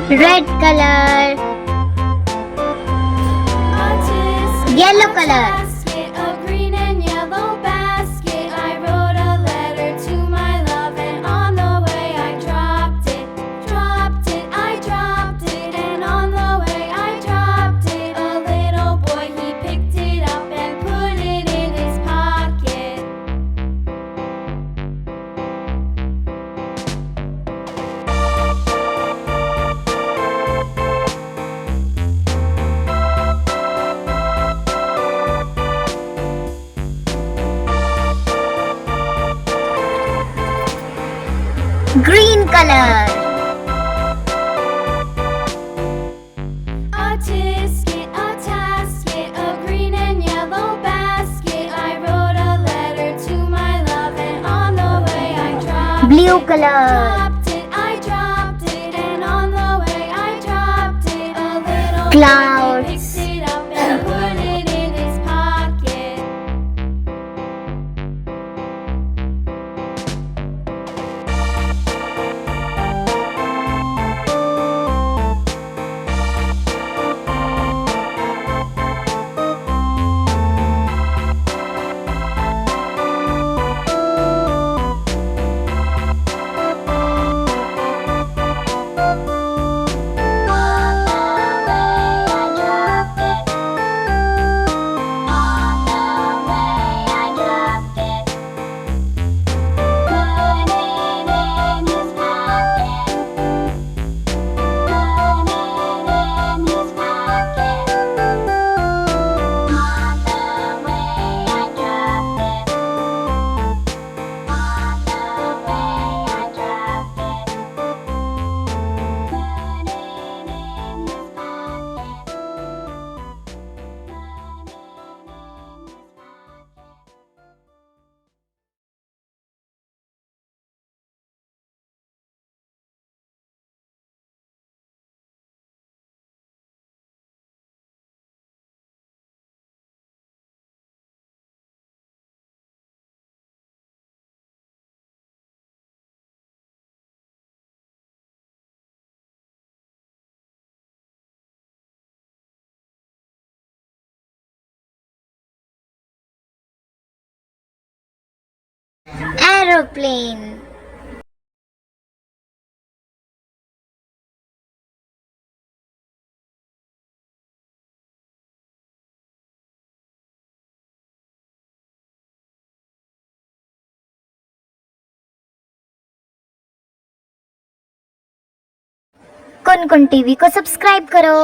Red color. Yellow color. A green and yellow basket. I wrote a letter to my love, and on the way I dropped it. I dropped it, and on the way I dropped it. A little boy, he picked it up and put it in his pocket. Green color. A tisket, a tasket, a green and yellow basket. I wrote a letter to my love, and on the way I dropped Blue it. color. I dropped it, and on the way I dropped it. A little Clouds. boy, he picked it up and put it in his pocket. Aeroplane. कौन कौन TV को subscribe करो।